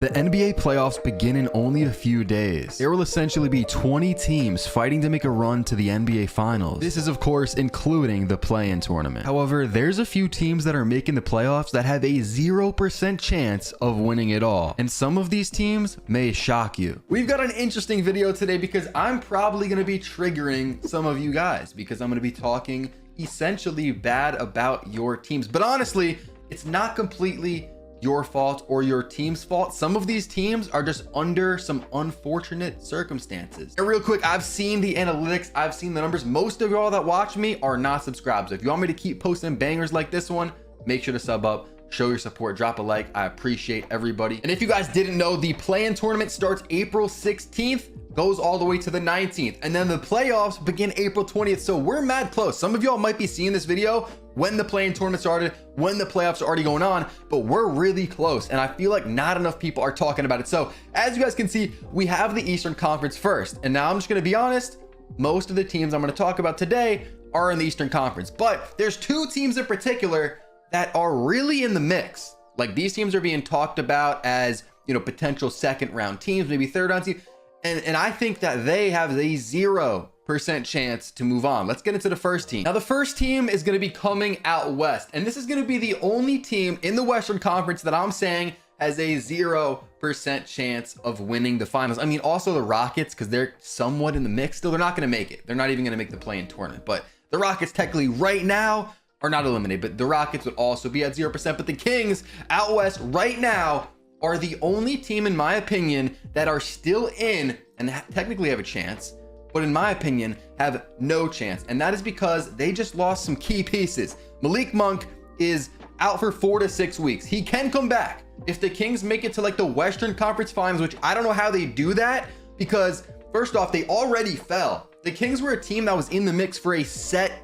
The NBA playoffs begin in only a few days. There will essentially be 20 teams fighting to make a run to the NBA Finals. This is, of course, including the play-in tournament. However, there's a few teams that are making the playoffs that have a 0% chance of winning it all. And some of these teams may shock you. We've got an interesting video today because I'm probably going to be triggering some of you guys because I'm going to be talking essentially bad about your teams. But honestly, it's not completely your fault or your team's fault. Some of these teams are just under some unfortunate circumstances. And real quick, I've seen the analytics, I've seen the numbers. Most of y'all that watch me are not subscribed. So if you want me to keep posting bangers like this one, make sure to sub up, show your support, drop a like. I appreciate everybody. And if you guys didn't know, the play-in tournament starts April 16th, goes all the way to the 19th, and then the playoffs begin April 20th. So we're mad close. Some of y'all might be seeing this video when the play-in tournament started, when the playoffs are already going on, but we're really close. And I feel like not enough people are talking about it. So as you guys can see, we have the Eastern Conference first. And now I'm just gonna be honest, most of the teams I'm gonna talk about today are in the Eastern Conference, but there's two teams in particular that are really in the mix. Like these teams are being talked about as, you know, potential second round teams, maybe third round teams. And I think that they have a 0% chance to move on. Let's get into the first team. Now, the first team is going to be coming out west, and this is going to be the only team in the Western Conference that I'm saying has a 0% chance of winning the finals. I mean, also the Rockets, because they're somewhat in the mix still. They're not going to make it. They're not even going to make the play-in tournament, but the Rockets technically right now are not eliminated, but the Rockets would also be at 0%. But the Kings out west right now are the only team, in my opinion, that are still in and technically have a chance, but in my opinion, have no chance. And that is because they just lost some key pieces. Malik Monk is out for 4 to 6 weeks. He can come back. If the Kings make it to like the Western Conference Finals, which I don't know how they do that, because first off, they already fell. The Kings were a team that was in the mix for a set,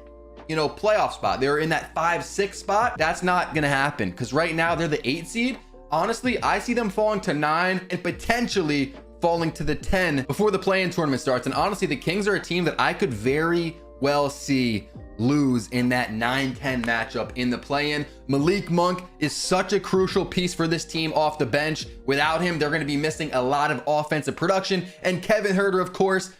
you know, playoff spot. They were in that 5-6 spot. That's not gonna happen because right now they're the 8 seed. Honestly, I see them falling to 9 and potentially falling to the 10 before the play-in tournament starts. And honestly, the Kings are a team that I could very well see lose in that 9-10 matchup in the play-in. Malik Monk is such a crucial piece for this team off the bench. Without him, they're going to be missing a lot of offensive production. And Kevin Huerter, of course,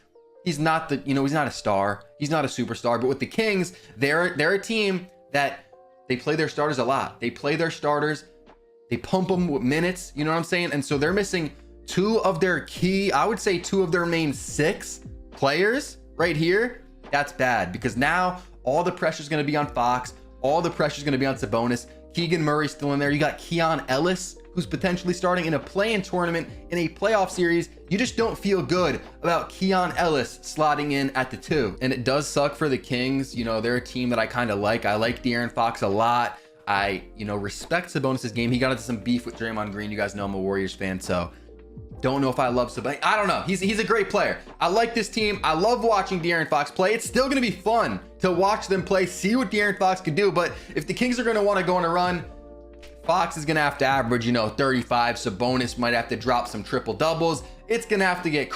he's not the, he's not a star. He's not a superstar. But with the Kings, they're a team that they play their starters a lot. They play their starters. They pump them with minutes, you know what I'm saying? And so they're missing 2 of their key, I would say 2 of their main 6 players right here. That's bad because now all the pressure is going to be on Fox. All the pressure is going to be on Sabonis. Keegan Murray's still in there. You got Keon Ellis, who's potentially starting in a play-in tournament in a playoff series. You just don't feel good about Keon Ellis slotting in at the 2. And it does suck for the Kings. You know, they're a team that I kind of like. I like De'Aaron Fox a lot. I, respect Sabonis' game. He got into some beef with Draymond Green. You guys know I'm a Warriors fan, so don't know if I love Sabonis. I don't know. He's a great player. I like this team. I love watching De'Aaron Fox play. It's still going to be fun to watch them play, see what De'Aaron Fox can do. But if the Kings are going to want to go on a run, Fox is going to have to average, 35. Sabonis might have to drop some triple doubles. It's going to have to get,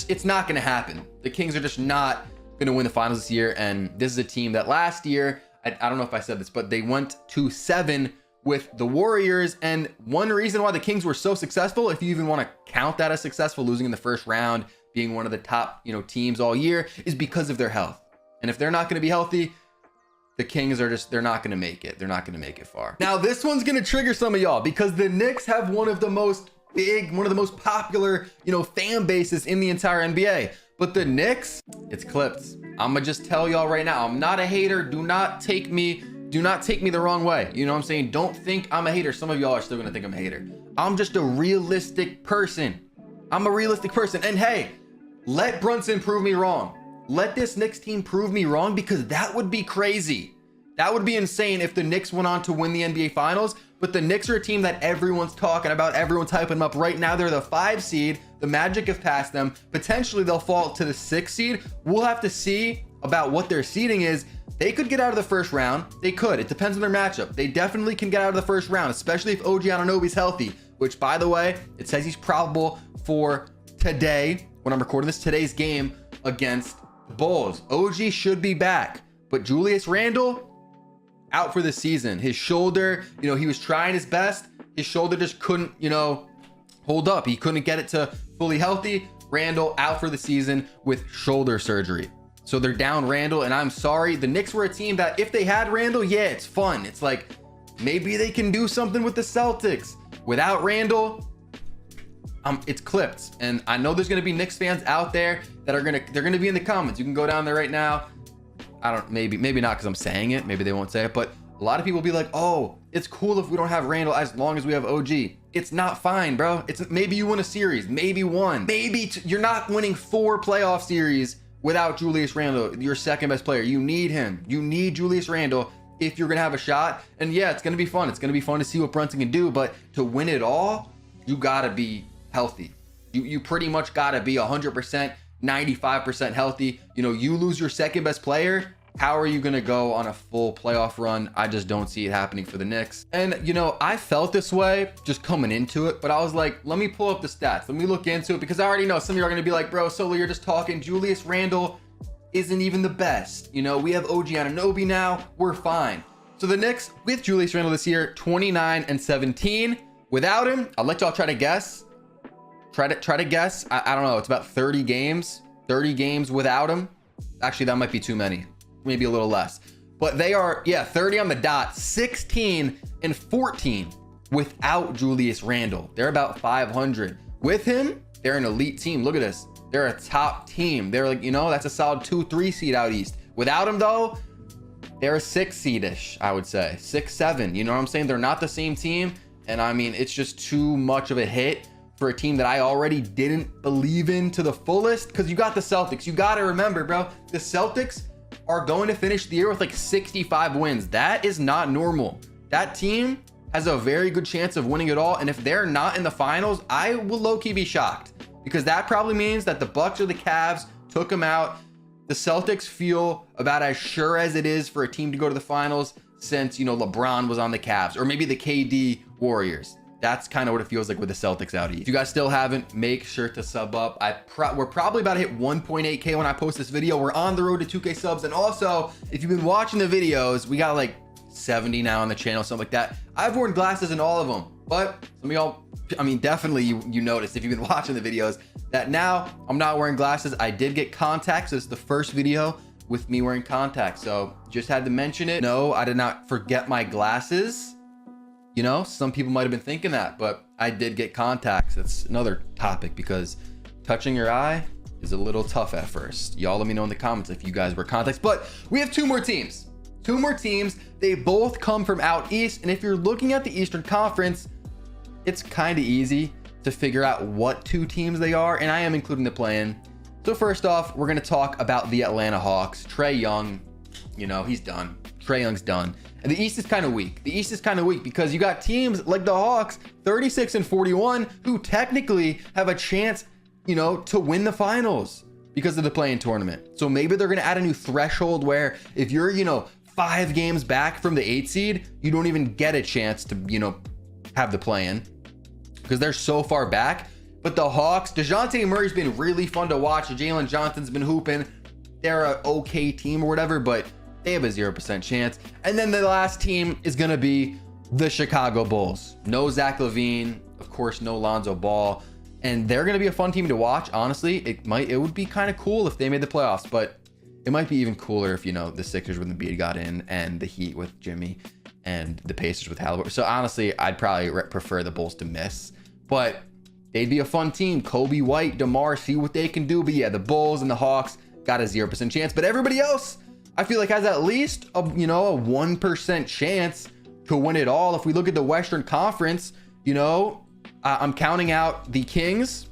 it's not going to happen. The Kings are just not going to win the finals this year. And this is a team that last year, I don't know if I said this, but they went to 7 with the Warriors. And one reason why the Kings were so successful, if you even want to count that as successful, losing in the first round, being one of the top, teams all year, is because of their health. And if they're not going to be healthy, the Kings are just, they're not going to make it. They're not going to make it far. Now, this one's going to trigger some of y'all because the Knicks have one of the most popular, fan bases in the entire NBA. But the Knicks, it's clipped. I'm gonna just tell y'all right now, I'm not a hater. Do not take me the wrong way. You know what I'm saying? Don't think I'm a hater. Some of y'all are still gonna think I'm a hater. I'm just a realistic person. I'm a realistic person. And hey, let Brunson prove me wrong. Let this Knicks team prove me wrong because that would be crazy. That would be insane if the Knicks went on to win the NBA Finals. But the Knicks are a team that everyone's talking about. Everyone's hyping them up. Right now, they're the 5 seed. The Magic have passed them. Potentially, they'll fall to the 6 seed. We'll have to see about what their seeding is. They could get out of the first round. They could. It depends on their matchup. They definitely can get out of the first round, especially if OG Anunoby's healthy, which, by the way, it says he's probable for today, when I'm recording this, today's game against the Bulls. OG should be back, but Julius Randle, out for the season. His shoulder, he was trying his best. His shoulder just couldn't, hold up. He couldn't get it to fully healthy. Randall out for the season with shoulder surgery. So they're down Randall, and I'm sorry. The Knicks were a team that if they had Randall, yeah, it's fun. It's like maybe they can do something with the Celtics. Without Randall, it's clipped. And I know there's gonna be Knicks fans out there that are they're gonna be in the comments. You can go down there right now. I don't, maybe not because I'm saying it. Maybe they won't say it, but a lot of people will be like, oh, it's cool if we don't have Randall as long as we have OG. It's not fine, bro. It's maybe you win a series, maybe one, maybe you're not winning 4 playoff series without Julius Randle, your second best player. You need him. You need Julius Randle if you're gonna have a shot. And yeah, it's gonna be fun. It's gonna be fun to see what Brunson can do, but to win it all, you gotta be healthy. You pretty much gotta be 100%, 95% healthy. You know, you lose your second best player, how are you gonna go on a full playoff run? I just don't see it happening for the Knicks. And you know, I felt this way just coming into it, but I was like, let me pull up the stats. Let me look into it, because I already know some of you are gonna be like, bro, Solo, you're just talking. Julius Randle isn't even the best. You know, we have OG Anunoby now, we're fine. So the Knicks with Julius Randle this year, 29-17. Without him, I'll let y'all try to guess. Try to guess. I don't know, it's about 30 games. 30 games without him. Actually, that might be too many. Maybe a little less, but they are, yeah, 30 on the dot, 16-14 without Julius Randle. They're about 500. With him, they're an elite team. Look at this. They're a top team. They're like, you know, that's a solid 2-3 seed out east. Without him though, they're a 6 seed-ish, I would say 6-7. You know what I'm saying? They're not the same team. And I mean, it's just too much of a hit for a team that I already didn't believe in to the fullest, because you got the Celtics. You got to remember, bro, the Celtics are going to finish the year with like 65 wins. That is not normal. That team has a very good chance of winning it all. And if they're not in the finals, I will low-key be shocked, because that probably means that the Bucks or the Cavs took them out. The Celtics feel about as sure as it is for a team to go to the finals since, you know, LeBron was on the Cavs, or maybe the KD Warriors. That's kind of what it feels like with the Celtics out east. If you guys still haven't, make sure to sub up. We're probably about to hit 1.8K when I post this video. We're on the road to 2K subs. And also, if you've been watching the videos, we got like 70 now on the channel, something like that. I've worn glasses in all of them, but some of y'all, I mean, definitely you noticed if you've been watching the videos that now I'm not wearing glasses. I did get contacts. This is the first video with me wearing contacts. So just had to mention it. No, I did not forget my glasses. You know, some people might have been thinking that, but I did get contacts. That's another topic, because touching your eye is a little tough at first. Y'all let me know in the comments if you guys wear contacts. But we have 2 more teams. 2 more teams. They both come from out east. And if you're looking at the Eastern Conference, it's kind of easy to figure out what 2 teams they are. And I am including the play-in. So first off, we're going to talk about the Atlanta Hawks. Trae Young, you know, he's done. Trae Young's done. And the East is kind of weak. The East is kind of weak because you got teams like the Hawks, 36-41, who technically have a chance, you know, to win the finals because of the play-in tournament. So maybe they're going to add a new threshold where if you're, you know, 5 games back from the 8 seed, you don't even get a chance to, you know, have the play-in because they're so far back. But the Hawks, DeJounte Murray's been really fun to watch. Jalen Johnson's been hooping. They're an okay team or whatever, but they have a 0% chance. And then the last team is going to be the Chicago Bulls. No Zach LaVine, of course, no Lonzo Ball. And they're going to be a fun team to watch. Honestly, it would be kind of cool if they made the playoffs, but it might be even cooler if, you know, the Sixers with Embiid got in and the Heat with Jimmy and the Pacers with Halliburton. So honestly, I'd probably prefer the Bulls to miss, but they'd be a fun team. Kobe White, DeMar, see what they can do. But yeah, the Bulls and the Hawks got a 0% chance, but everybody else, I feel like has at least a 1% chance to win it all. If we look at the Western Conference, you know, I'm counting out the Kings,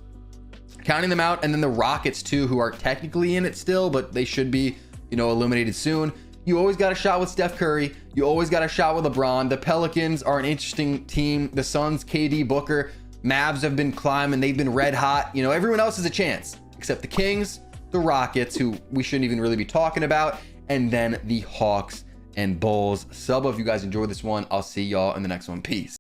counting them out, and then the Rockets too, who are technically in it still, but they should be, you know, eliminated soon. You always got a shot with Steph Curry. You always got a shot with LeBron. The Pelicans are an interesting team. The Suns, KD, Booker, Mavs have been climbing. They've been red hot. You know, everyone else has a chance except the Kings, the Rockets, who we shouldn't even really be talking about, and then the Hawks and Bulls. Sub if you guys enjoyed this one. I'll see y'all in the next one. Peace.